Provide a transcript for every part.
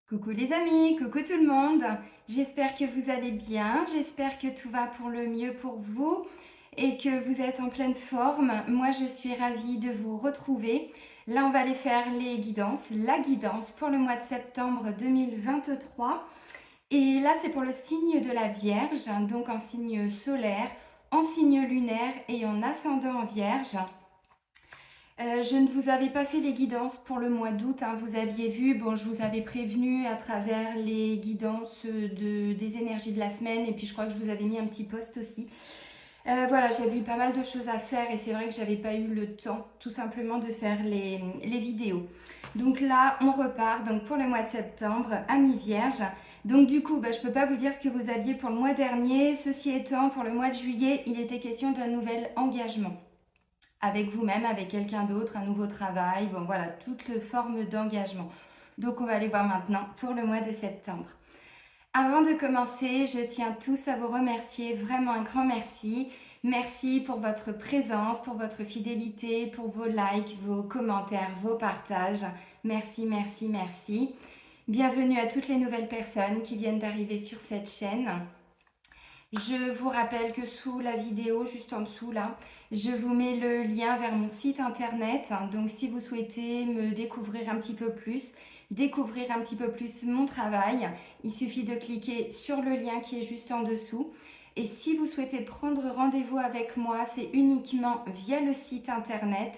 Coucou les amis, coucou tout le monde. J'espère que vous allez bien, j'espère que tout va pour le mieux pour vous et que vous êtes en pleine forme. Moi, je suis ravie de vous retrouver. Là, on va aller faire les guidances, la guidance pour le mois de septembre 2023. Et là, c'est pour le signe de la Vierge, donc en signe solaire, en signe lunaire et en ascendant en Vierge. Je ne vous avais pas fait les guidances pour le mois d'août, hein, vous aviez vu, bon, je vous avais prévenu à travers les guidances des énergies de la semaine et puis je crois que je vous avais mis un petit post aussi. Voilà, j'avais eu pas mal de choses à faire et c'est vrai que j'avais pas eu le temps tout simplement de faire les vidéos. Donc là, on repart donc pour le mois de septembre à mi-vierge. Donc du coup, je peux pas vous dire ce que vous aviez pour le mois dernier. Ceci étant, pour le mois de juillet, il était question d'un nouvel engagement avec vous-même, avec quelqu'un d'autre, un nouveau travail, bon voilà, toutes les formes d'engagement. Donc on va aller voir maintenant pour le mois de septembre. Avant de commencer, je tiens tous à vous remercier, vraiment un grand merci. Merci pour votre présence, pour votre fidélité, pour vos likes, vos commentaires, vos partages. Merci, merci, merci. Bienvenue à toutes les nouvelles personnes qui viennent d'arriver sur cette chaîne. Je vous rappelle que sous la vidéo, juste en dessous là, je vous mets le lien vers mon site internet. Donc si vous souhaitez me découvrir un petit peu plus, découvrir un petit peu plus mon travail, il suffit de cliquer sur le lien qui est juste en dessous. Et si vous souhaitez prendre rendez-vous avec moi, c'est uniquement via le site internet.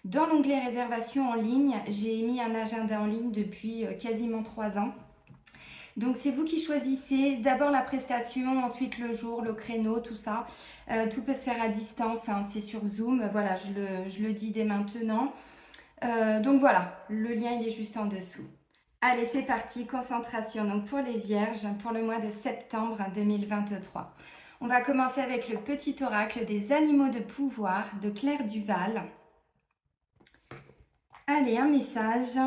Dans l'onglet réservation en ligne, j'ai mis un agenda en ligne depuis quasiment 3 ans. Donc c'est vous qui choisissez d'abord la prestation, ensuite le jour, le créneau, tout ça. Tout peut se faire à distance, hein, c'est sur Zoom. Voilà, je le dis dès maintenant. Donc voilà, le lien il est juste en dessous. Allez, c'est parti, concentration. Donc pour les vierges, pour le mois de septembre 2023. On va commencer avec le petit oracle des animaux de pouvoir de Claire Duval. Allez, un message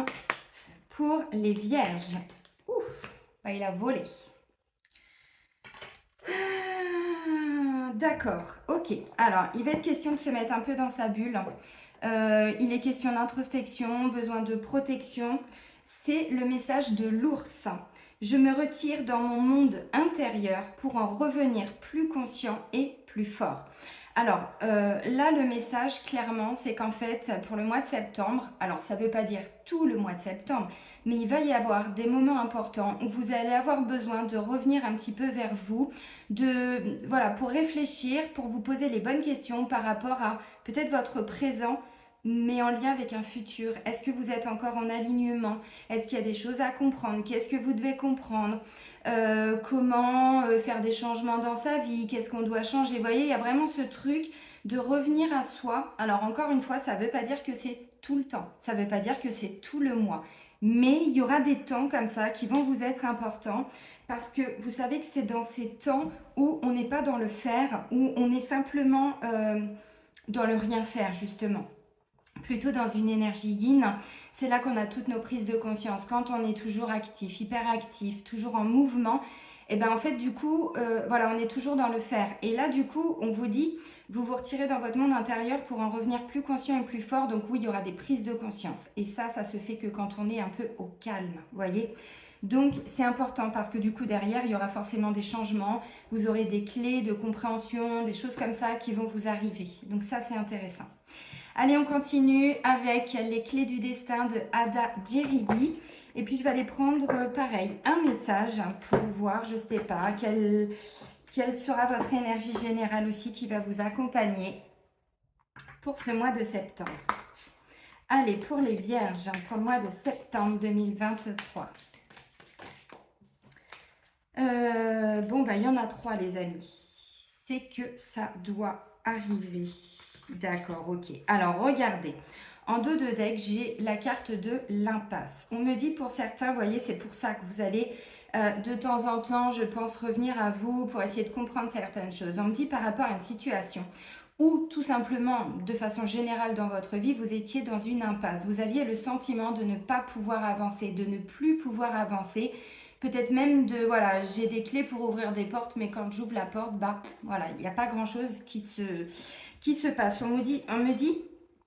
pour les vierges. Ouf, il a volé. D'accord, ok. Alors, il va être question de se mettre un peu dans sa bulle. Il est question d'introspection, besoin de protection. C'est le message de l'ours. Je me retire dans mon monde intérieur pour en revenir plus conscient et plus fort. Alors, là, le message, clairement, c'est qu'en fait, pour le mois de septembre, alors ça ne veut pas dire tout le mois de septembre, mais il va y avoir des moments importants où vous allez avoir besoin de revenir un petit peu vers vous, voilà, pour réfléchir, pour vous poser les bonnes questions par rapport à peut-être votre présent, mais en lien avec un futur. Est-ce que vous êtes encore en alignement? Est-ce qu'il y a des choses à comprendre? Qu'est-ce que vous devez comprendre? Comment faire des changements dans sa vie? Qu'est-ce qu'on doit changer? Vous voyez, il y a vraiment ce truc de revenir à soi. Alors encore une fois, ça ne veut pas dire que c'est tout le temps. Ça ne veut pas dire que c'est tout le mois. Mais il y aura des temps comme ça qui vont vous être importants parce que vous savez que c'est dans ces temps où on n'est pas dans le faire, où on est simplement dans le rien faire justement. Plutôt dans une énergie yin, c'est là qu'on a toutes nos prises de conscience. Quand on est toujours actif, hyper actif, toujours en mouvement, et ben en fait du coup, voilà, on est toujours dans le faire. Et là du coup, on vous dit, vous vous retirez dans votre monde intérieur pour en revenir plus conscient et plus fort. Donc oui, il y aura des prises de conscience. Et ça se fait que quand on est un peu au calme, vous voyez. Donc c'est important parce que du coup derrière, il y aura forcément des changements. Vous aurez des clés de compréhension, des choses comme ça qui vont vous arriver. Donc ça, c'est intéressant. Allez, on continue avec les clés du destin de Ada Djeribi. Et puis, je vais aller prendre, pareil, un message pour voir, je ne sais pas, quelle sera votre énergie générale aussi qui va vous accompagner pour ce mois de septembre. Allez, pour les vierges, pour le mois de septembre 2023. Il y en a 3, les amis. C'est que ça doit arriver. D'accord, ok. Alors, regardez. En dos de deck, j'ai la carte de l'impasse. On me dit pour certains, vous voyez, c'est pour ça que vous allez de temps en temps, je pense, revenir à vous pour essayer de comprendre certaines choses. On me dit par rapport à une situation où tout simplement, de façon générale dans votre vie, vous étiez dans une impasse. Vous aviez le sentiment de ne pas pouvoir avancer, de ne plus pouvoir avancer. Peut-être même de, voilà, j'ai des clés pour ouvrir des portes, mais quand j'ouvre la porte, voilà, il n'y a pas grand-chose qui se passe. On me dit,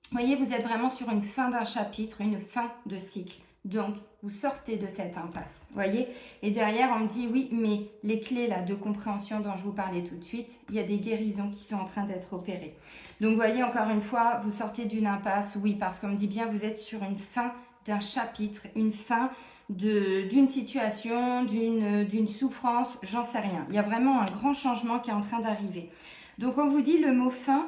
vous voyez, vous êtes vraiment sur une fin d'un chapitre, une fin de cycle. Donc, vous sortez de cette impasse, voyez. Et derrière, on me dit, oui, mais les clés là de compréhension dont je vous parlais tout de suite, il y a des guérisons qui sont en train d'être opérées. Donc, vous voyez, encore une fois, vous sortez d'une impasse, oui, parce qu'on me dit bien, vous êtes sur une fin d'un chapitre, une fin d'une situation, d'une souffrance, j'en sais rien. Il y a vraiment un grand changement qui est en train d'arriver. Donc, on vous dit le mot fin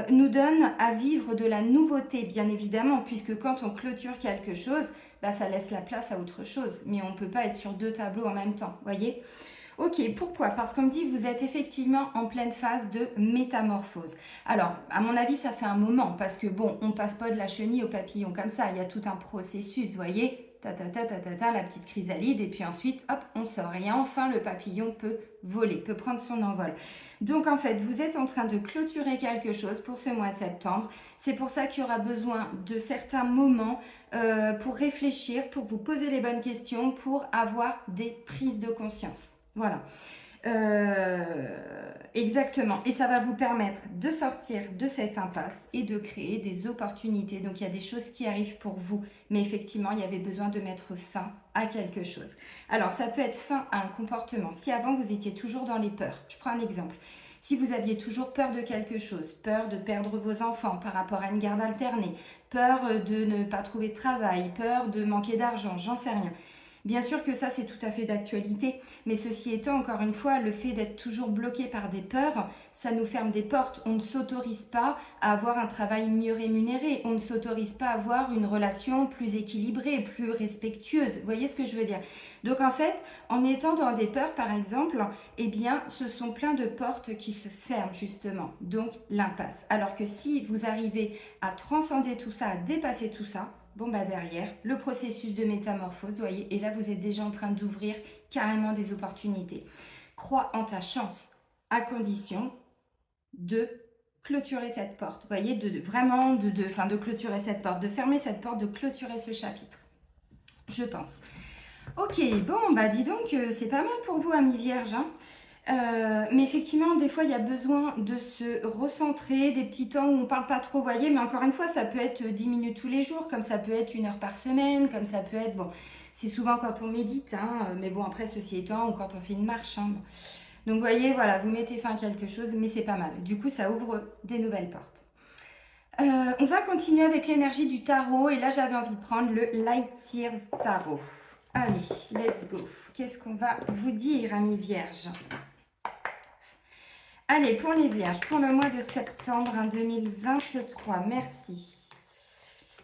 nous donne à vivre de la nouveauté, bien évidemment, puisque quand on clôture quelque chose, bah, ça laisse la place à autre chose. Mais on ne peut pas être sur deux tableaux en même temps, voyez. Ok, pourquoi? Parce qu'on me dit que vous êtes effectivement en pleine phase de métamorphose. Alors, à mon avis, ça fait un moment, parce que bon, on passe pas de la chenille au papillon comme ça, il y a tout un processus, vous voyez, la petite chrysalide, et puis ensuite, hop, on sort. Et enfin, le papillon peut voler, peut prendre son envol. Donc en fait, vous êtes en train de clôturer quelque chose pour ce mois de septembre. C'est pour ça qu'il y aura besoin de certains moments pour réfléchir, pour vous poser les bonnes questions, pour avoir des prises de conscience. Voilà. Exactement. Et ça va vous permettre de sortir de cette impasse et de créer des opportunités. Donc, il y a des choses qui arrivent pour vous. Mais effectivement, il y avait besoin de mettre fin à quelque chose. Alors, ça peut être fin à un comportement. Si avant, vous étiez toujours dans les peurs. Je prends un exemple. Si vous aviez toujours peur de quelque chose, peur de perdre vos enfants par rapport à une garde alternée, peur de ne pas trouver de travail, peur de manquer d'argent, j'en sais rien. Bien sûr que ça, c'est tout à fait d'actualité, mais ceci étant, encore une fois, le fait d'être toujours bloqué par des peurs, ça nous ferme des portes. On ne s'autorise pas à avoir un travail mieux rémunéré, on ne s'autorise pas à avoir une relation plus équilibrée, plus respectueuse. Vous voyez ce que je veux dire? Donc en fait, en étant dans des peurs, par exemple, eh bien, ce sont plein de portes qui se ferment justement, donc l'impasse. Alors que si vous arrivez à transcender tout ça, à dépasser tout ça, bon bah derrière, le processus de métamorphose, vous voyez, et là vous êtes déjà en train d'ouvrir carrément des opportunités. Crois en ta chance, à condition de clôturer cette porte, vous voyez, vraiment de clôturer cette porte, de fermer cette porte, de clôturer ce chapitre, je pense. Ok, bon bah dis donc, c'est pas mal pour vous, amis vierges, hein. Mais effectivement, des fois, il y a besoin de se recentrer, des petits temps où on parle pas trop, voyez, mais encore une fois, ça peut être 10 minutes tous les jours, comme ça peut être 1 heure par semaine, comme ça peut être, bon, c'est souvent quand on médite, hein, mais bon, après, ceci étant, ou quand on fait une marche, hein. Donc, vous voyez, voilà, vous mettez fin à quelque chose, mais c'est pas mal. Du coup, ça ouvre des nouvelles portes. On va continuer avec l'énergie du tarot, et là, j'avais envie de prendre le Light Years Tarot. Allez, let's go. Qu'est-ce qu'on va vous dire, amis vierges? Allez, pour les vierges, pour le mois de septembre 2023, merci.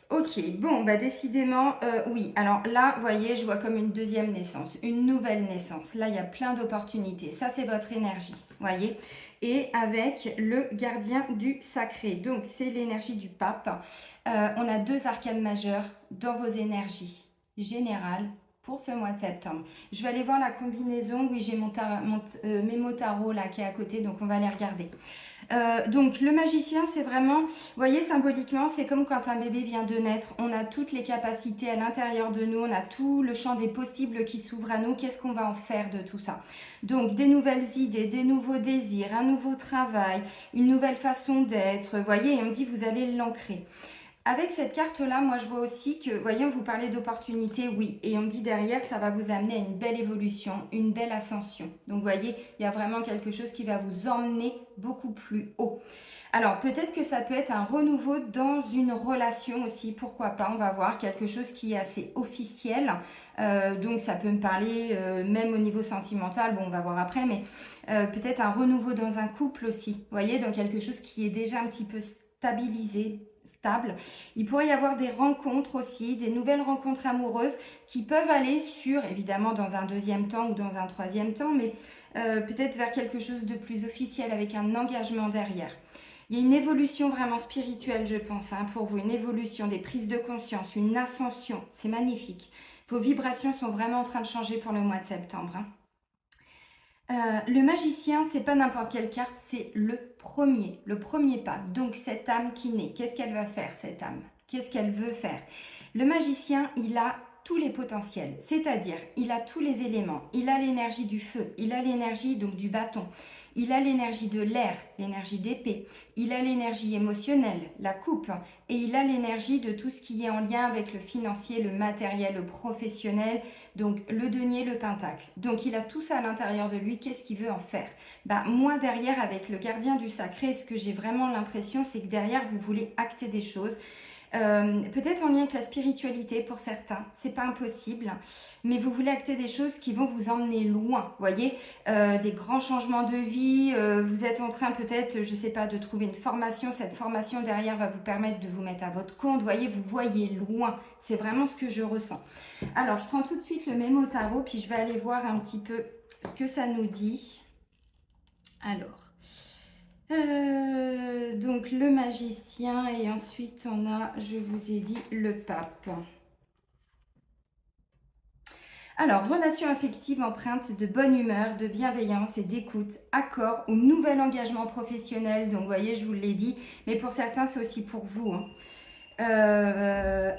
Ok, bon, bah décidément, oui. Alors là, vous voyez, je vois comme une deuxième naissance, une nouvelle naissance. Là, il y a plein d'opportunités. Ça, c'est votre énergie, voyez. Et avec le gardien du sacré. Donc, c'est l'énergie du pape. On a 2 arcanes majeurs dans vos énergies générales pour ce mois de septembre. Je vais aller voir la combinaison. Oui, j'ai mes mots tarot là qui est à côté, donc on va les regarder. Donc le magicien, c'est vraiment, vous voyez, symboliquement, c'est comme quand un bébé vient de naître. On a toutes les capacités à l'intérieur de nous, on a tout le champ des possibles qui s'ouvre à nous. Qu'est-ce qu'on va en faire de tout ça? Donc des nouvelles idées, des nouveaux désirs, un nouveau travail, une nouvelle façon d'être. Vous voyez, et on me dit, vous allez l'ancrer. Avec cette carte-là, moi, je vois aussi que, voyez, on vous parlait d'opportunités, oui. Et on me dit derrière, ça va vous amener à une belle évolution, une belle ascension. Donc, vous voyez, il y a vraiment quelque chose qui va vous emmener beaucoup plus haut. Alors, peut-être que ça peut être un renouveau dans une relation aussi, pourquoi pas, on va voir quelque chose qui est assez officiel. Donc, ça peut me parler même au niveau sentimental, bon, on va voir après, mais peut-être un renouveau dans un couple aussi. Vous voyez, donc quelque chose qui est déjà un petit peu stabilisé, stable. Il pourrait y avoir des rencontres aussi, des nouvelles rencontres amoureuses qui peuvent aller sur, évidemment dans un deuxième temps ou dans un troisième temps, mais peut-être vers quelque chose de plus officiel avec un engagement derrière. Il y a une évolution vraiment spirituelle, je pense, hein, pour vous, une évolution, des prises de conscience, une ascension, c'est magnifique. Vos vibrations sont vraiment en train de changer pour le mois de septembre, hein. Le magicien, c'est pas n'importe quelle carte, c'est le premier pas. Donc cette âme qui naît, qu'est-ce qu'elle va faire cette âme? Qu'est-ce qu'elle veut faire? Le magicien, il a tous les potentiels, c'est-à-dire il a tous les éléments, il a l'énergie du feu, il a l'énergie donc du bâton, il a l'énergie de l'air, l'énergie d'épée, il a l'énergie émotionnelle, la coupe, et il a l'énergie de tout ce qui est en lien avec le financier, le matériel, le professionnel, donc le denier, le pentacle. Donc il a tout ça à l'intérieur de lui, qu'est-ce qu'il veut en faire? Bah, moi derrière avec le gardien du sacré, ce que j'ai vraiment l'impression, c'est que derrière vous voulez acter des choses. Peut-être en lien avec la spiritualité pour certains, c'est pas impossible, mais vous voulez acter des choses qui vont vous emmener loin, voyez, des grands changements de vie, vous êtes en train peut-être, je sais pas, de trouver une formation, cette formation derrière va vous permettre de vous mettre à votre compte, voyez, vous voyez loin, c'est vraiment ce que je ressens. Alors, je prends tout de suite le mémo tarot, puis je vais aller voir un petit peu ce que ça nous dit. Alors, donc le magicien et ensuite on a, je vous ai dit, le pape. Alors, relation affective empreinte de bonne humeur, de bienveillance et d'écoute, accord ou nouvel engagement professionnel. Donc, vous voyez, je vous l'ai dit, mais pour certains, c'est aussi pour vous. Hein.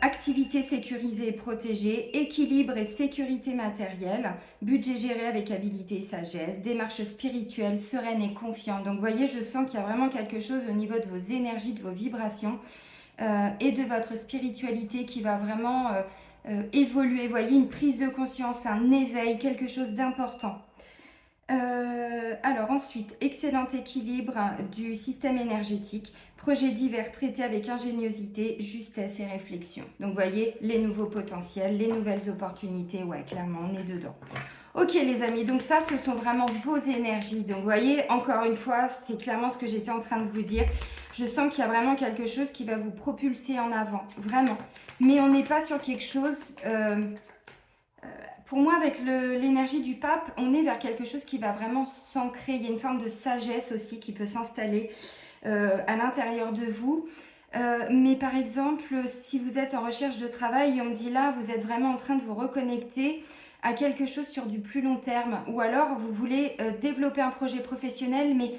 Activité sécurisée et protégée, équilibre et sécurité matérielle, budget géré avec habileté et sagesse, démarche spirituelle, sereine et confiante. Donc vous voyez, je sens qu'il y a vraiment quelque chose au niveau de vos énergies, de vos vibrations et de votre spiritualité qui va vraiment évoluer. Vous voyez, une prise de conscience, un éveil, quelque chose d'important. Alors ensuite, excellent équilibre du système énergétique, projets divers traités avec ingéniosité, justesse et réflexion. Donc vous voyez, les nouveaux potentiels, les nouvelles opportunités, ouais, clairement, on est dedans. Ok les amis, donc ça, ce sont vraiment vos énergies. Donc vous voyez, encore une fois, c'est clairement ce que j'étais en train de vous dire. Je sens qu'il y a vraiment quelque chose qui va vous propulser en avant, vraiment. Mais on n'est pas sur quelque chose... pour moi, avec l'énergie du pape, on est vers quelque chose qui va vraiment s'ancrer. Il y a une forme de sagesse aussi qui peut s'installer à l'intérieur de vous. Mais par exemple, si vous êtes en recherche de travail, on me dit là, vous êtes vraiment en train de vous reconnecter à quelque chose sur du plus long terme. Ou alors, vous voulez développer un projet professionnel, mais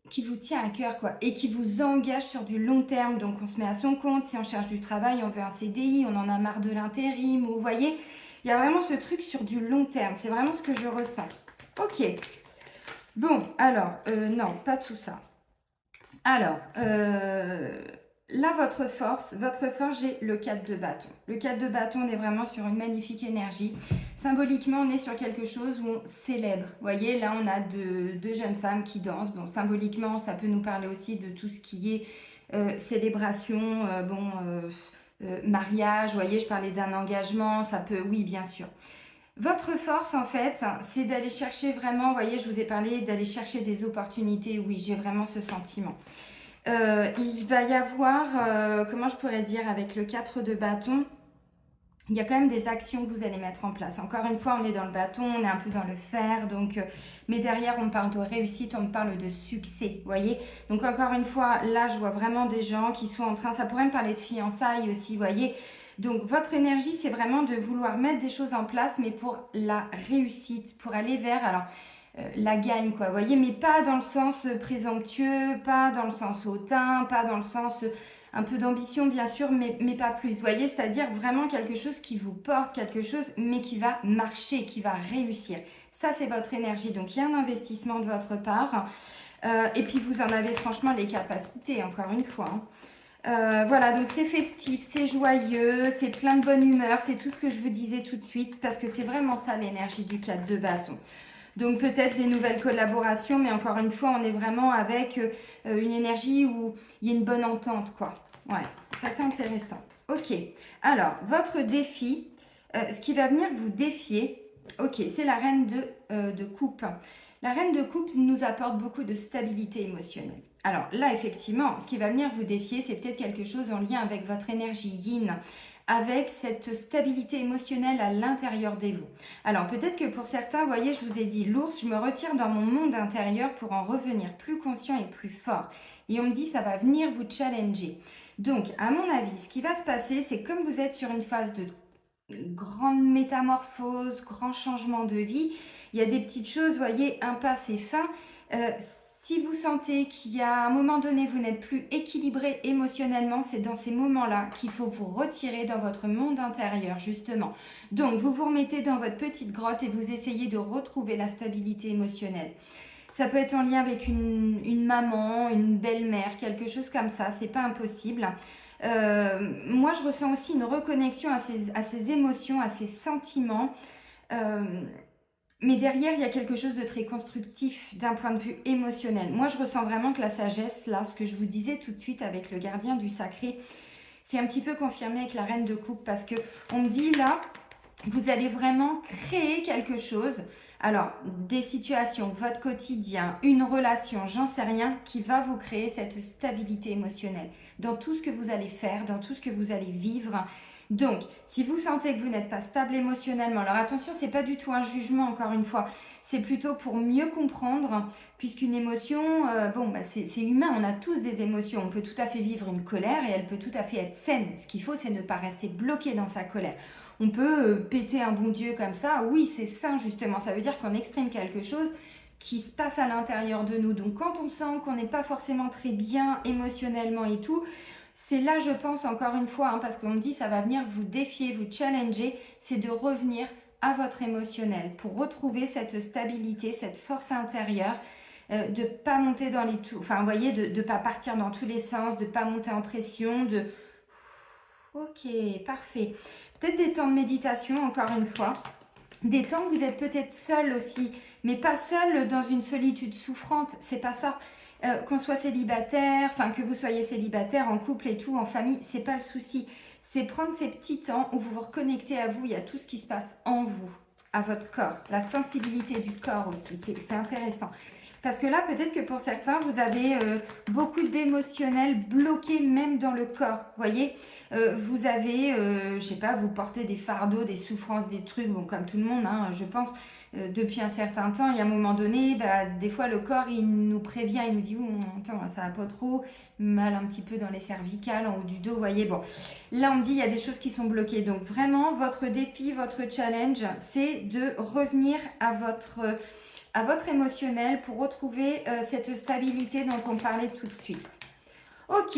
qui vous tient à cœur, quoi, et qui vous engage sur du long terme. Donc, on se met à son compte. Si on cherche du travail, on veut un CDI, on en a marre de l'intérim. Vous voyez, il y a vraiment ce truc sur du long terme. C'est vraiment ce que je ressens. Ok. Bon, alors, non, pas tout ça. Alors, là, votre force, j'ai le 4 de bâton. Le 4 de bâton, on est vraiment sur une magnifique énergie. Symboliquement, on est sur quelque chose où on célèbre. Vous voyez, là, on a deux jeunes femmes qui dansent. Bon, symboliquement, ça peut nous parler aussi de tout ce qui est célébration, mariage. Vous voyez, je parlais d'un engagement. Ça peut, oui, bien sûr. Votre force, en fait, c'est d'aller chercher vraiment, vous voyez, je vous ai parlé d'aller chercher des opportunités. Oui, j'ai vraiment ce sentiment. Il va y avoir, comment je pourrais dire, avec le 4 de bâton, il y a quand même des actions que vous allez mettre en place. Encore une fois, on est dans le bâton, on est un peu dans le fer, donc, mais derrière, on me parle de réussite, on me parle de succès, vous voyez. Donc, encore une fois, là, je vois vraiment des gens qui sont en train, ça pourrait me parler de fiançailles aussi, vous voyez. Donc, votre énergie, c'est vraiment de vouloir mettre des choses en place, mais pour la réussite, pour aller vers, alors, la gagne, quoi, vous voyez, mais pas dans le sens présomptueux, pas dans le sens hautain, pas dans le sens un peu d'ambition, bien sûr, mais pas plus, vous voyez, c'est-à-dire vraiment quelque chose qui vous porte, quelque chose, mais qui va marcher, qui va réussir. Ça, c'est votre énergie, donc il y a un investissement de votre part, et puis vous en avez franchement les capacités, encore une fois, hein. Voilà, donc c'est festif, c'est joyeux, c'est plein de bonne humeur, c'est tout ce que je vous disais tout de suite, parce que c'est vraiment ça l'énergie du 4 de bâton. Donc peut-être des nouvelles collaborations, mais encore une fois, on est vraiment avec une énergie où il y a une bonne entente, quoi. Ouais, c'est intéressant. Ok, alors, votre défi, ce qui va venir vous défier, ok, c'est la reine de coupe. La reine de coupe nous apporte beaucoup de stabilité émotionnelle. Alors là, effectivement, ce qui va venir vous défier, c'est peut-être quelque chose en lien avec votre énergie yin, avec cette stabilité émotionnelle à l'intérieur de vous. Alors peut-être que pour certains, vous voyez, je vous ai dit l'ours, je me retire dans mon monde intérieur pour en revenir plus conscient et plus fort. Et on me dit, ça va venir vous challenger. Donc, à mon avis, ce qui va se passer, c'est comme vous êtes sur une phase de grande métamorphose, grand changement de vie, il y a des petites choses, vous voyez, impasse et fin. Si vous sentez qu'il y a un moment donné, vous n'êtes plus équilibré émotionnellement, c'est dans ces moments-là qu'il faut vous retirer dans votre monde intérieur, justement. Donc, vous vous remettez dans votre petite grotte et vous essayez de retrouver la stabilité émotionnelle. Ça peut être en lien avec une maman, une belle-mère, quelque chose comme ça, c'est pas impossible. Moi, je ressens aussi une reconnexion à ces émotions, à ces sentiments. Euh, mais derrière, il y a quelque chose de très constructif d'un point de vue émotionnel. Moi, je ressens vraiment que la sagesse, là, ce que je vous disais tout de suite avec le gardien du sacré, c'est un petit peu confirmé avec la reine de coupe parce que on me dit là, vous allez vraiment créer quelque chose. Alors, des situations, votre quotidien, une relation, j'en sais rien, qui va vous créer cette stabilité émotionnelle dans tout ce que vous allez faire, dans tout ce que vous allez vivre. Donc, si vous sentez que vous n'êtes pas stable émotionnellement, alors attention, c'est pas du tout un jugement, encore une fois, c'est plutôt pour mieux comprendre, puisqu'une émotion, c'est humain, on a tous des émotions, on peut tout à fait vivre une colère et elle peut tout à fait être saine. Ce qu'il faut, c'est ne pas rester bloqué dans sa colère. On peut péter un bon Dieu comme ça, oui, c'est sain justement, ça veut dire qu'on exprime quelque chose qui se passe à l'intérieur de nous. Donc quand on sent qu'on n'est pas forcément très bien émotionnellement et tout, c'est là, je pense, encore une fois, parce qu'on me dit ça va venir vous défier, vous challenger, c'est de revenir à votre émotionnel pour retrouver cette stabilité, cette force intérieure, de ne pas monter dans les tours, enfin, vous voyez, de ne pas partir dans tous les sens, de ne pas monter en pression, de... Ok, parfait. Peut-être des temps de méditation, encore une fois. Des temps où vous êtes peut-être seul aussi, mais pas seul dans une solitude souffrante, c'est pas ça. Qu'on soit célibataire, enfin que vous soyez célibataire, en couple et tout, en famille, c'est pas le souci. C'est prendre ces petits temps où vous vous reconnectez à vous, il y a tout ce qui se passe en vous, à votre corps, la sensibilité du corps aussi, c'est intéressant. Parce que là, peut-être que pour certains, vous avez beaucoup d'émotionnel bloqué même dans le corps. Voyez, vous avez, je sais pas, vous portez des fardeaux, des souffrances, des trucs, bon, comme tout le monde, hein, je pense, depuis un certain temps. Il y a un moment donné, des fois, le corps, il nous prévient, il nous dit, attends, ça va pas trop, mal un petit peu dans les cervicales, en haut du dos, voyez. Bon, là, on me dit, il y a des choses qui sont bloquées. Donc, vraiment, votre défi, votre challenge, c'est de revenir à votre émotionnel pour retrouver cette stabilité dont on parlait tout de suite. Ok,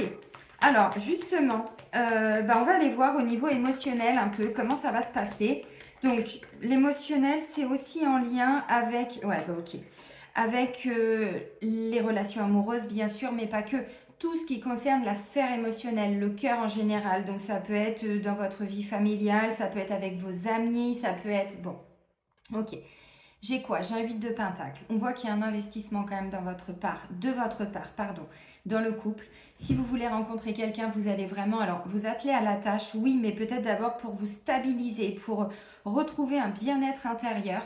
alors justement, on va aller voir au niveau émotionnel un peu comment ça va se passer. Donc l'émotionnel, c'est aussi en lien avec, avec les relations amoureuses bien sûr, mais pas que. Tout ce qui concerne la sphère émotionnelle, le cœur en général. Donc ça peut être dans votre vie familiale, ça peut être avec vos amis, ça peut être... Bon, ok. J'ai quoi? J'ai un 8 de pentacle. On voit qu'il y a un investissement quand même de votre part, dans le couple. Si vous voulez rencontrer quelqu'un, vous allez vraiment, alors vous atteler à la tâche, oui, mais peut-être d'abord pour vous stabiliser, pour retrouver un bien-être intérieur.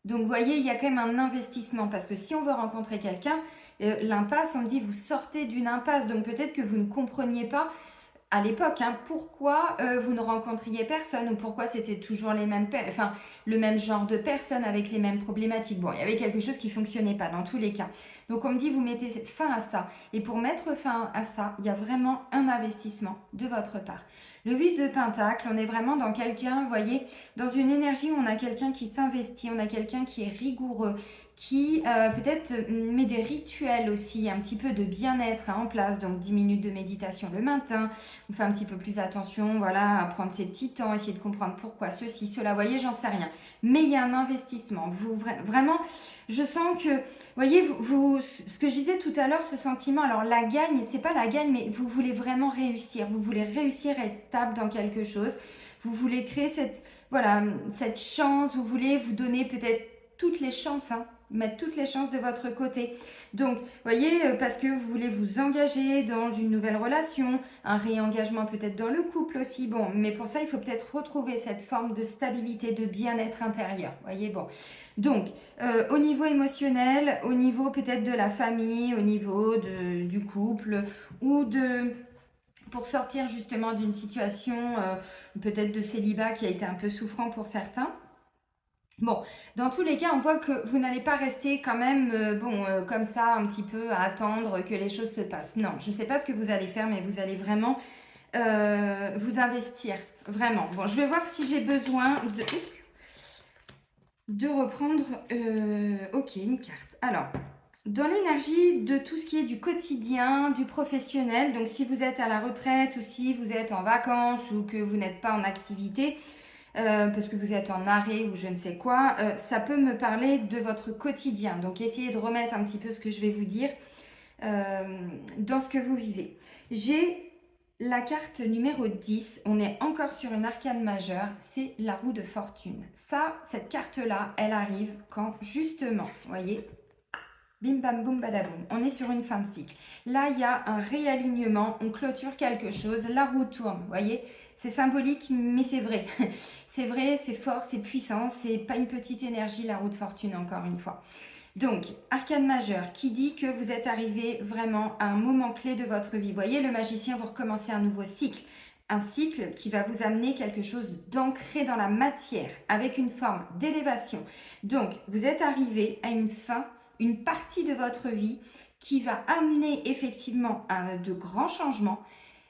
Donc vous voyez, il y a quand même un investissement parce que si on veut rencontrer quelqu'un, l'impasse, on me dit vous sortez d'une impasse, donc peut-être que vous ne compreniez pas à l'époque, pourquoi vous ne rencontriez personne ou pourquoi c'était toujours les mêmes, le même genre de personnes avec les mêmes problématiques. Bon, il y avait quelque chose qui fonctionnait pas dans tous les cas. Donc on me dit vous mettez fin à ça. Et pour mettre fin à ça, il y a vraiment un investissement de votre part. Le 8 de Pentacle, on est vraiment dans quelqu'un, vous voyez, dans une énergie où on a quelqu'un qui s'investit, on a quelqu'un qui est rigoureux, qui peut-être met des rituels aussi, un petit peu de bien-être en place, donc 10 minutes de méditation le matin, on fait un petit peu plus attention, voilà, à prendre ses petits temps, essayer de comprendre pourquoi ceci, cela, vous voyez, j'en sais rien. Mais il y a un investissement, vous vraiment, je sens que, vous voyez, ce que je disais tout à l'heure, ce sentiment, alors la gagne, c'est pas la gagne, mais vous voulez vraiment réussir, vous voulez réussir à être stable dans quelque chose, vous voulez créer cette chance, vous voulez vous donner peut-être toutes les chances, mettre toutes les chances de votre côté. Donc, vous voyez, parce que vous voulez vous engager dans une nouvelle relation, un réengagement peut-être dans le couple aussi, bon, mais pour ça, il faut peut-être retrouver cette forme de stabilité, de bien-être intérieur, vous voyez, bon. Donc, au niveau émotionnel, au niveau peut-être de la famille, au niveau du couple, ou pour sortir justement d'une situation peut-être de célibat qui a été un peu souffrant pour certains. Bon, dans tous les cas, on voit que vous n'allez pas rester quand même, comme ça, un petit peu à attendre que les choses se passent. Non, je ne sais pas ce que vous allez faire, mais vous allez vraiment vous investir. Vraiment. Bon, je vais voir si j'ai besoin de reprendre, ok, une carte. Alors, Dans l'énergie de tout ce qui est du quotidien, du professionnel, donc si vous êtes à la retraite ou si vous êtes en vacances ou que vous n'êtes pas en activité, parce que vous êtes en arrêt ou je ne sais quoi, ça peut me parler de votre quotidien. Donc essayez de remettre un petit peu ce que je vais vous dire dans ce que vous vivez. J'ai la carte numéro 10, on est encore sur une arcane majeure, c'est la roue de fortune. Ça, cette carte-là, elle arrive quand justement, vous voyez, bim bam boum badaboum, on est sur une fin de cycle. Là, il y a un réalignement, on clôture quelque chose, la roue tourne, vous voyez. C'est symbolique, mais c'est vrai. C'est vrai, c'est fort, c'est puissant, c'est pas une petite énergie, la roue de fortune, encore une fois. Donc, arcane majeur qui dit que vous êtes arrivé vraiment à un moment clé de votre vie. Vous voyez, le magicien, vous recommencez un nouveau cycle. Un cycle qui va vous amener quelque chose d'ancré dans la matière, avec une forme d'élévation. Donc, vous êtes arrivé à une fin, une partie de votre vie qui va amener effectivement à de grands changements,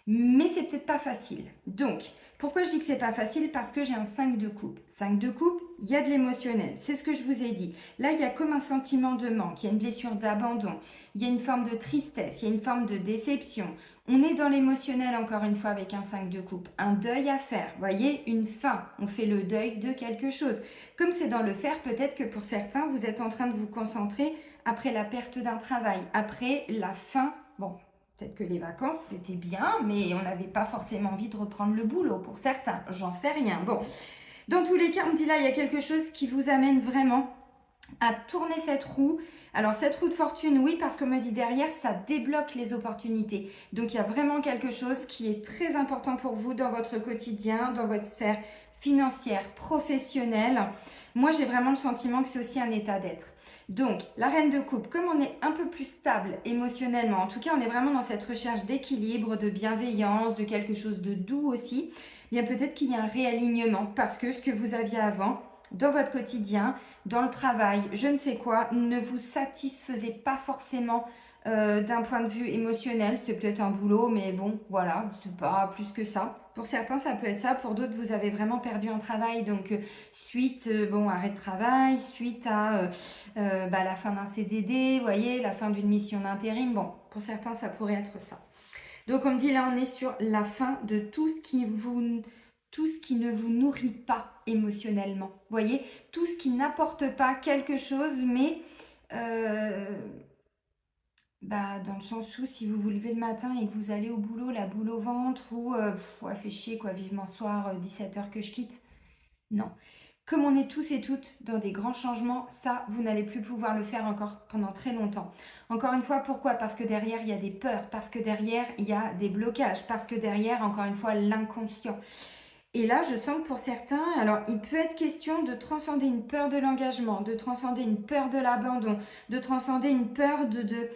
mais c'est peut-être pas facile. Donc, pourquoi je dis que c'est pas facile? Parce que j'ai un 5 de coupe. 5 de coupe, il y a de l'émotionnel. C'est ce que je vous ai dit. Là, il y a comme un sentiment de manque, il y a une blessure d'abandon, il y a une forme de tristesse, il y a une forme de déception. On est dans l'émotionnel encore une fois avec un 5 de coupe. Un deuil à faire, voyez, une fin. On fait le deuil de quelque chose. Comme c'est dans le faire, peut-être que pour certains, vous êtes en train de vous concentrer après la perte d'un travail, après la fin. Bon, peut-être que les vacances, c'était bien, mais on n'avait pas forcément envie de reprendre le boulot pour certains. J'en sais rien. Bon, dans tous les cas, on me dit là, il y a quelque chose qui vous amène vraiment à tourner cette roue. Alors, cette roue de fortune, oui, parce qu'on me dit derrière, ça débloque les opportunités. Donc, il y a vraiment quelque chose qui est très important pour vous dans votre quotidien, dans votre sphère financière, professionnelle. Moi, j'ai vraiment le sentiment que c'est aussi un état d'être. Donc, la reine de coupe, comme on est un peu plus stable émotionnellement, en tout cas, on est vraiment dans cette recherche d'équilibre, de bienveillance, de quelque chose de doux aussi, bien peut-être qu'il y a un réalignement parce que ce que vous aviez avant, dans votre quotidien, dans le travail, je ne sais quoi, ne vous satisfaisait pas forcément d'un point de vue émotionnel. C'est peut-être un boulot, mais bon, voilà, c'est pas plus que ça. Pour certains, ça peut être ça. Pour d'autres, vous avez vraiment perdu un travail. Donc, suite, bon, arrêt de travail, suite à la fin d'un CDD, vous voyez, la fin d'une mission d'intérim. Bon, pour certains, ça pourrait être ça. Donc, on me dit là, on est sur la fin de tout ce qui ne vous nourrit pas émotionnellement. Vous voyez, tout ce qui n'apporte pas quelque chose, mais dans le sens où si vous vous levez le matin et que vous allez au boulot, la boule au ventre, ou ouais, fait chier quoi, vivement soir, 17h que je quitte. Non. Comme on est tous et toutes dans des grands changements, ça, vous n'allez plus pouvoir le faire encore pendant très longtemps. Encore une fois, pourquoi? Parce que derrière, il y a des peurs, parce que derrière, il y a des blocages, parce que derrière, encore une fois, l'inconscient. Et là, je sens que pour certains, alors il peut être question de transcender une peur de l'engagement, de transcender une peur de l'abandon, de transcender une peur de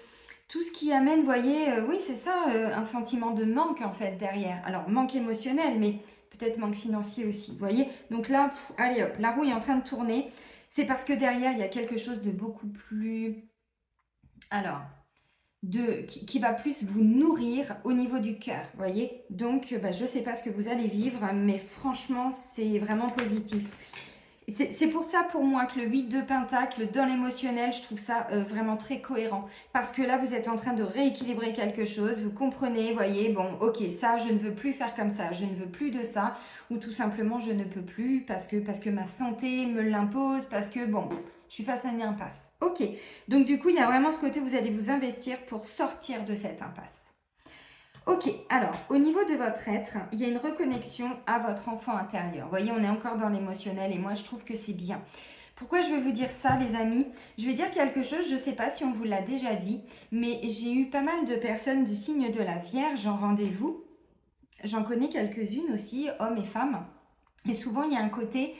tout ce qui amène, vous voyez, oui, c'est ça, un sentiment de manque en fait derrière. Alors, manque émotionnel, mais peut-être manque financier aussi, vous voyez. Donc là, allez hop, la roue est en train de tourner. C'est parce que derrière, il y a quelque chose de beaucoup plus... Alors, qui va plus vous nourrir au niveau du cœur, vous voyez. Donc, je ne sais pas ce que vous allez vivre, mais franchement, c'est vraiment positif. C'est pour ça, pour moi, que le 8 de Pentacle, dans l'émotionnel, je trouve ça vraiment très cohérent. Parce que là, vous êtes en train de rééquilibrer quelque chose, vous comprenez, voyez, bon, ok, ça, je ne veux plus faire comme ça, je ne veux plus de ça, ou tout simplement, je ne peux plus parce que ma santé me l'impose, parce que, bon, je suis face à une impasse. Ok, donc du coup, il y a vraiment ce côté, vous allez vous investir pour sortir de cette impasse. Ok, alors au niveau de votre être, il y a une reconnexion à votre enfant intérieur. Vous voyez, on est encore dans l'émotionnel et moi je trouve que c'est bien. Pourquoi je vais vous dire ça, les amis? Je vais dire quelque chose, je ne sais pas si on vous l'a déjà dit, mais j'ai eu pas mal de personnes du signe de la Vierge en rendez-vous. J'en connais quelques-unes aussi, hommes et femmes. Et souvent, il y a un côté...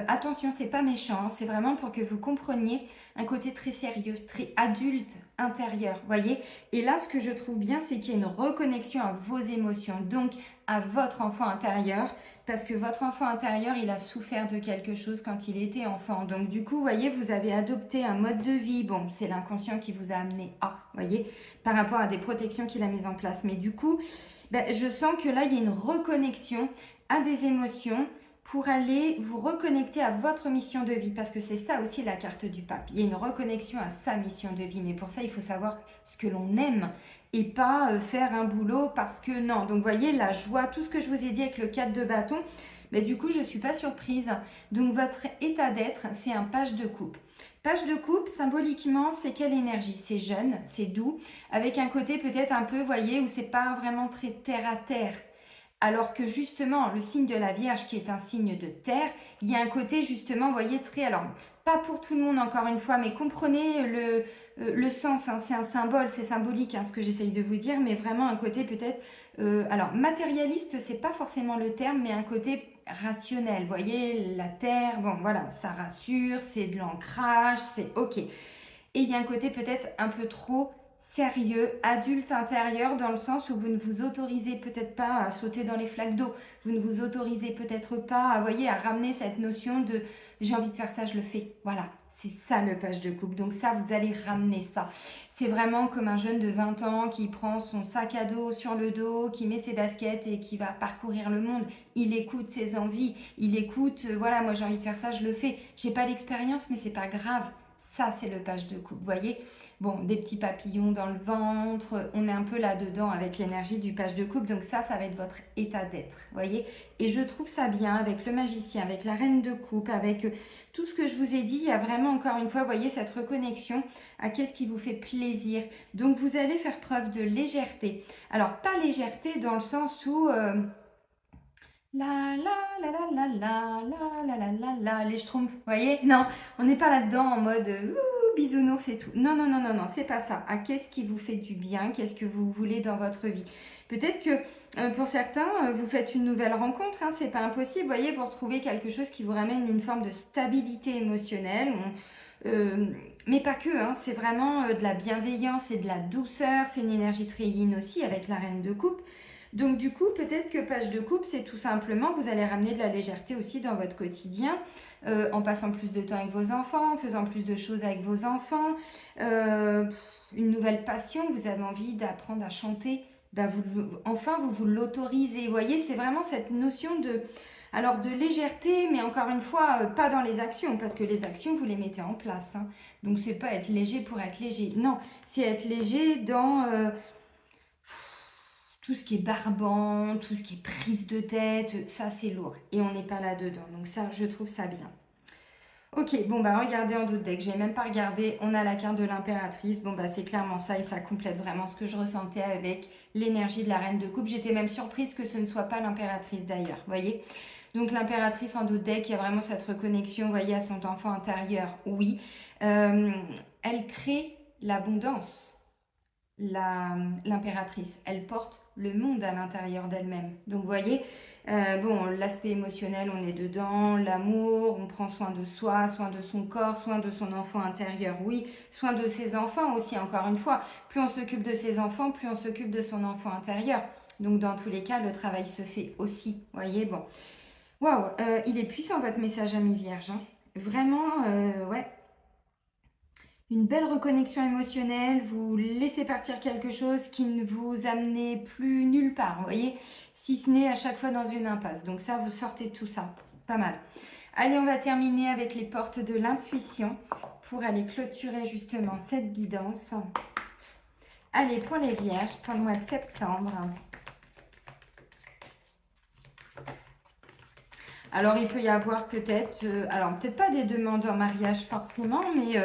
attention, c'est pas méchant, c'est vraiment pour que vous compreniez un côté très sérieux, très adulte intérieur, voyez. Et là, ce que je trouve bien, c'est qu'il y a une reconnexion à vos émotions, donc à votre enfant intérieur, parce que votre enfant intérieur, il a souffert de quelque chose quand il était enfant. Donc du coup, vous voyez, vous avez adopté un mode de vie, bon, c'est l'inconscient qui vous a amené à, voyez, par rapport à des protections qu'il a mises en place. Mais du coup, je sens que là, il y a une reconnexion à des émotions pour aller vous reconnecter à votre mission de vie, parce que c'est ça aussi la carte du pape. Il y a une reconnexion à sa mission de vie, mais pour ça, il faut savoir ce que l'on aime et pas faire un boulot parce que non. Donc, vous voyez, la joie, tout ce que je vous ai dit avec le 4 de bâton, mais du coup, je ne suis pas surprise. Donc, votre état d'être, c'est un page de coupe. Page de coupe, symboliquement, c'est quelle énergie? C'est jeune, c'est doux, avec un côté peut-être un peu, vous voyez, où c'est pas vraiment très terre à terre. Alors que justement, le signe de la Vierge, qui est un signe de terre, il y a un côté justement, vous voyez, très... Alors, pas pour tout le monde encore une fois, mais comprenez le sens, hein, c'est un symbole, c'est symbolique hein, ce que j'essaye de vous dire, mais vraiment un côté peut-être... alors, matérialiste, c'est pas forcément le terme, mais un côté rationnel. Vous voyez, la terre, bon voilà, ça rassure, c'est de l'ancrage, c'est ok. Et il y a un côté peut-être un peu trop sérieux, adulte intérieur, dans le sens où vous ne vous autorisez peut-être pas à sauter dans les flaques d'eau, vous ne vous autorisez peut-être pas à, voyez, à ramener cette notion de j'ai envie de faire ça, je le fais. Voilà, c'est ça le page de coupe. Donc ça, vous allez ramener ça. C'est vraiment comme un jeune de 20 ans qui prend son sac à dos sur le dos, qui met ses baskets et qui va parcourir le monde. Il écoute ses envies, il écoute, voilà, moi j'ai envie de faire ça, je le fais. J'ai pas l'expérience, mais c'est pas grave. Ça, c'est le page de coupe, vous voyez. Bon, des petits papillons dans le ventre, on est un peu là-dedans avec l'énergie du page de coupe. Donc ça va être votre état d'être, vous voyez. Et je trouve ça bien avec le magicien, avec la reine de coupe, avec tout ce que je vous ai dit. Il y a vraiment, encore une fois, vous voyez, cette reconnexion à qu'est-ce qui vous fait plaisir. Donc, vous allez faire preuve de légèreté. Alors, pas légèreté dans le sens où... la la la la la la la la la la les schtroumpfs, vous voyez? Non, on n'est pas là-dedans en mode bisounours et tout. Non, non, non, non, non, c'est pas ça. Ah, qu'est-ce qui vous fait du bien? Qu'est-ce que vous voulez dans votre vie? Peut-être que pour certains, vous faites une nouvelle rencontre, hein, c'est pas impossible. Vous voyez, vous retrouvez quelque chose qui vous ramène une forme de stabilité émotionnelle. Mais pas que, hein, c'est vraiment de la bienveillance et de la douceur. C'est une énergie très yin aussi avec la reine de coupe. Donc du coup, peut-être que page de coupe, c'est tout simplement, vous allez ramener de la légèreté aussi dans votre quotidien, en passant plus de temps avec vos enfants, en faisant plus de choses avec vos enfants, une nouvelle passion, vous avez envie d'apprendre à chanter, bah enfin vous vous l'autorisez. Vous voyez, c'est vraiment cette notion de légèreté, mais encore une fois, pas dans les actions, parce que les actions, vous les mettez en place. Hein. Donc c'est pas être léger pour être léger, non, c'est être léger dans... tout ce qui est barbant, tout ce qui est prise de tête, ça c'est lourd. Et on n'est pas là-dedans. Donc ça, je trouve ça bien. Ok, bon bah regardez en d'autres decks, j'ai même pas regardé, on a la carte de l'impératrice, bon bah c'est clairement ça et ça complète vraiment ce que je ressentais avec l'énergie de la reine de coupe. J'étais même surprise que ce ne soit pas l'impératrice d'ailleurs, vous voyez. Donc l'impératrice en d'autres decks, il y a vraiment cette reconnexion, vous voyez, à son enfant intérieur, oui. Elle crée l'abondance. L'impératrice, elle porte le monde à l'intérieur d'elle-même. Donc vous voyez, bon, l'aspect émotionnel, on est dedans, l'amour, on prend soin de soi, soin de son corps, soin de son enfant intérieur, oui, soin de ses enfants aussi, encore une fois. Plus on s'occupe de ses enfants, plus on s'occupe de son enfant intérieur. Donc dans tous les cas, le travail se fait aussi, vous voyez, bon. Waouh, il est puissant votre message, ami Vierge. Hein. Vraiment, ouais. Une belle reconnexion émotionnelle, vous laissez partir quelque chose qui ne vous amenait plus nulle part, vous voyez, si ce n'est à chaque fois dans une impasse. Donc ça, vous sortez de tout ça, pas mal. Allez, on va terminer avec les portes de l'intuition pour aller clôturer justement cette guidance. Allez, pour les vierges, pour le mois de septembre. Alors, il peut y avoir peut-être, alors peut-être pas des demandes en mariage forcément, mais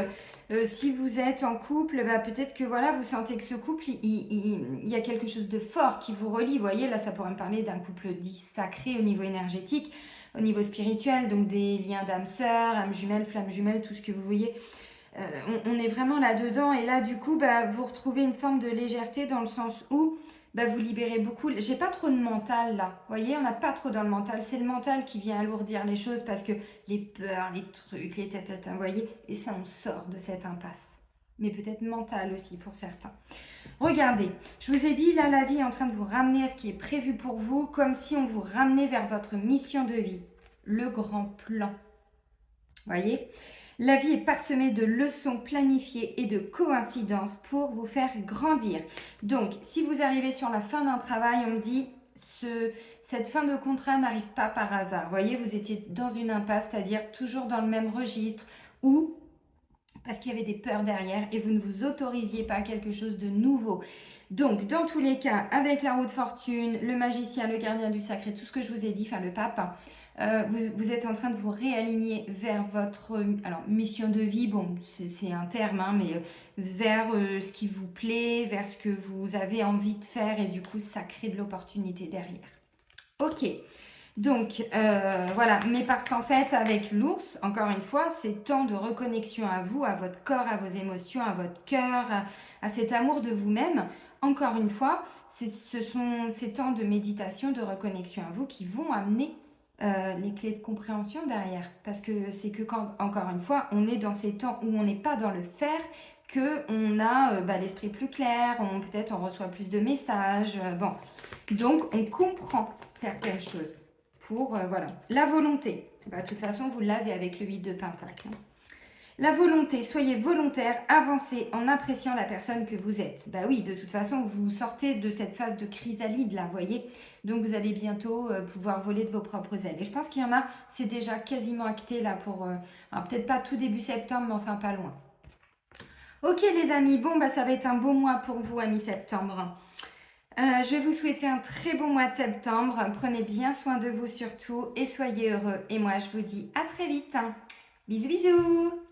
si vous êtes en couple, bah, peut-être que voilà, vous sentez que ce couple, il y a quelque chose de fort qui vous relie. Vous voyez, là, ça pourrait me parler d'un couple dit sacré au niveau énergétique, au niveau spirituel, donc des liens d'âme sœur, âme jumelle, flamme jumelle, tout ce que vous voyez. On est vraiment là-dedans et là, du coup, bah, vous retrouvez une forme de légèreté dans le sens où bah, vous libérez beaucoup. J'ai pas trop de mental là. Vous voyez, on n'a pas trop dans le mental. C'est le mental qui vient alourdir les choses parce que les peurs, les trucs, les têtes, vous voyez. Et ça, on sort de cette impasse. Mais peut-être mental aussi pour certains. Regardez, je vous ai dit, là, la vie est en train de vous ramener à ce qui est prévu pour vous, comme si on vous ramenait vers votre mission de vie. Le grand plan. Vous voyez ? La vie est parsemée de leçons planifiées et de coïncidences pour vous faire grandir. Donc, si vous arrivez sur la fin d'un travail, on me dit, cette fin de contrat n'arrive pas par hasard. Vous voyez, vous étiez dans une impasse, c'est-à-dire toujours dans le même registre ou parce qu'il y avait des peurs derrière et vous ne vous autorisiez pas à quelque chose de nouveau. Donc, dans tous les cas, avec la roue de fortune, le magicien, le gardien du sacré, tout ce que je vous ai dit, enfin le pape, vous êtes en train de vous réaligner vers votre mission de vie. Bon, c'est un terme, hein, mais vers ce qui vous plaît, vers ce que vous avez envie de faire et du coup, ça crée de l'opportunité derrière. Ok. Donc, voilà, mais parce qu'en fait, avec l'ours, encore une fois, c'est temps de reconnexion à vous, à votre corps, à vos émotions, à votre cœur, à cet amour de vous-même. Encore une fois, ce sont ces temps de méditation, de reconnexion à vous qui vont amener les clés de compréhension derrière. Parce que c'est que quand, encore une fois, on est dans ces temps où on n'est pas dans le faire, qu'on a l'esprit plus clair, peut-être on reçoit plus de messages. Bon, donc on comprend certaines choses. Pour, voilà. La volonté. Bah, de toute façon, vous l'avez avec le 8 de Pentacle. La volonté, soyez volontaire, avancez en appréciant la personne que vous êtes. Bah oui, de toute façon, vous sortez de cette phase de chrysalide là, voyez. Donc vous allez bientôt pouvoir voler de vos propres ailes. Et je pense qu'il y en a, c'est déjà quasiment acté là pour, peut-être pas tout début septembre, mais enfin pas loin. Ok les amis, bon bah ça va être un beau mois pour vous à mi-septembre. Je vais vous souhaiter un très bon mois de septembre. Prenez bien soin de vous surtout et soyez heureux. Et moi, je vous dis à très vite. Bisous, bisous!